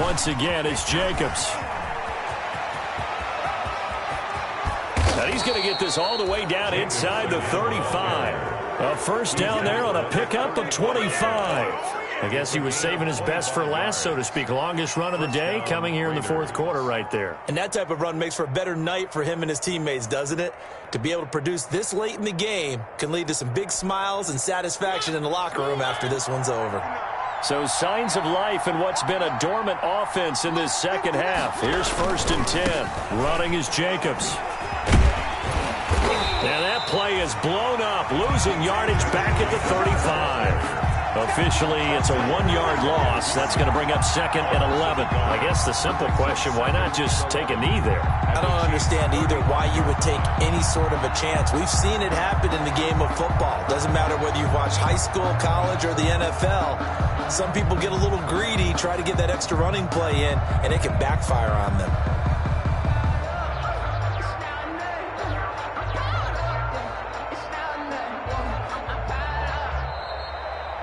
Once again, it's Jacobs. And he's going to get this all the way down inside the 35. A 1st down there on a pickup of 25. I guess he was saving his best for last, so to speak. Longest run of the day coming here in the 4th quarter right there. And that type of run makes for a better night for him and his teammates, doesn't it? To be able to produce this late in the game can lead to some big smiles and satisfaction in the locker room after this one's over. So signs of life in what's been a dormant offense in this 2nd half. Here's 1st and 10. Running is Jacobs. And that play is blown up, losing yardage back at the 35. Officially, it's a 1-yard loss. That's going to bring up 2nd and 11. I guess the simple question, why not just take a knee there? I don't understand either why you would take any sort of a chance. We've seen it happen in the game of football. Doesn't matter whether you've watched high school, college, or the NFL. Some people get a little greedy, try to get that extra running play in, and it can backfire on them.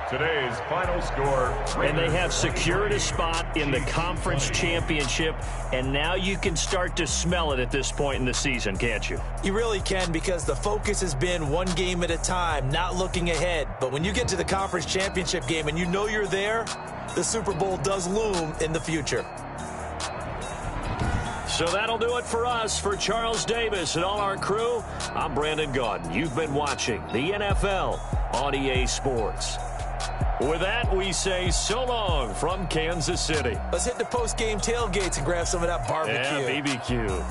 Today's final score. And they have secured a spot in the conference championship, and now you can start to smell it at this point in the season, can't you? You really can, because the focus has been one game at a time, not looking ahead. But when you get to the conference championship game and you know you're there, the Super Bowl does loom in the future. So that'll do it for us. For Charles Davis and all our crew, I'm Brandon Gaudin. You've been watching the NFL on EA Sports. With that, we say so long from Kansas City. Let's hit the post-game tailgates and grab some of that barbecue. Yeah, BBQ.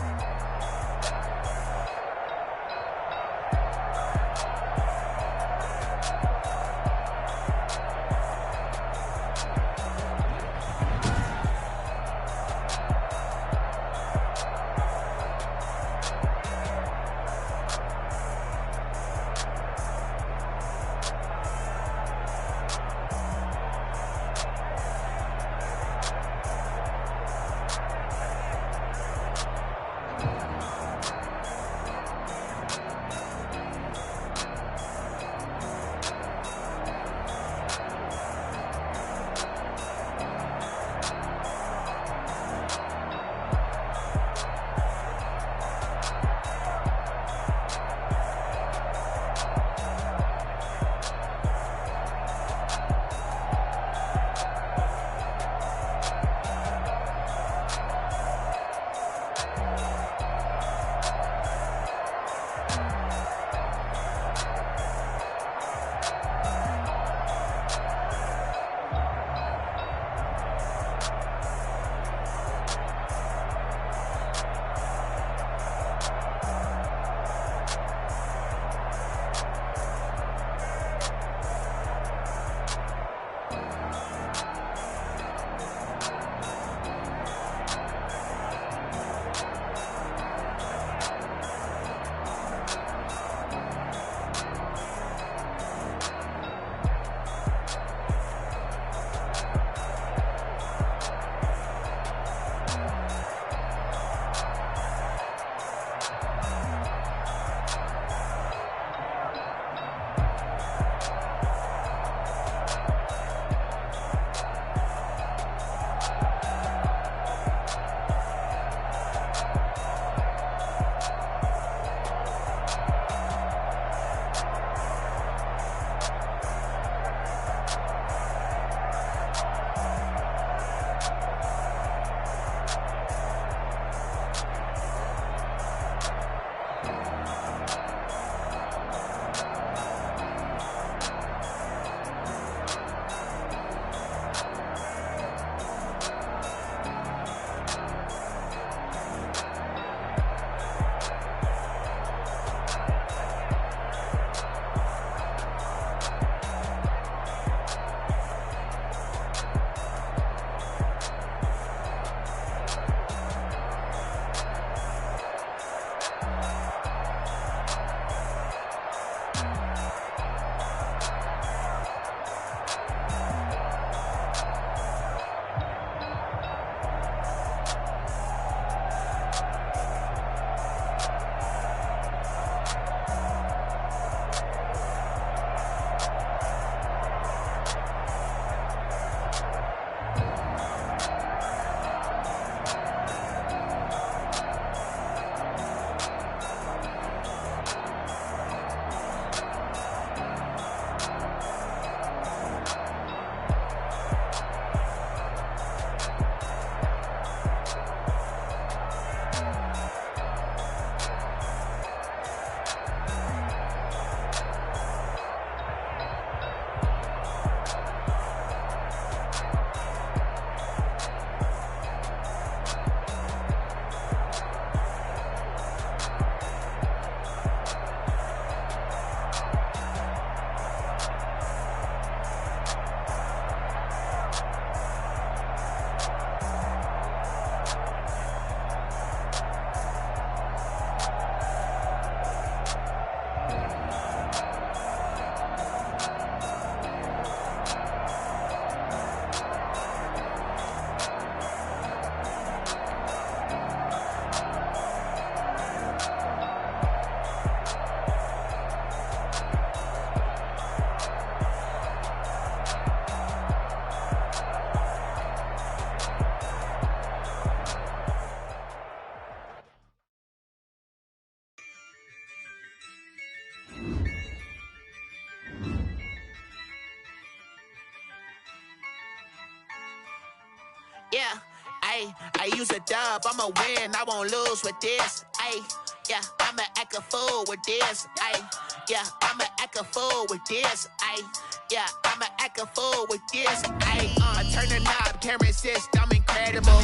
Ayy, I use a dub, I'ma win, I won't lose with this. Ayy, yeah, I'ma act a fool with this. Ayy, yeah, I'ma act a fool with this. Ayy, yeah, I'ma act a fool with this. Ayy, I turn the knob, can't resist, I'm incredible.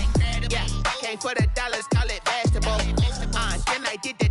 Yeah, came for the dollars, call it vegetable. Then I did the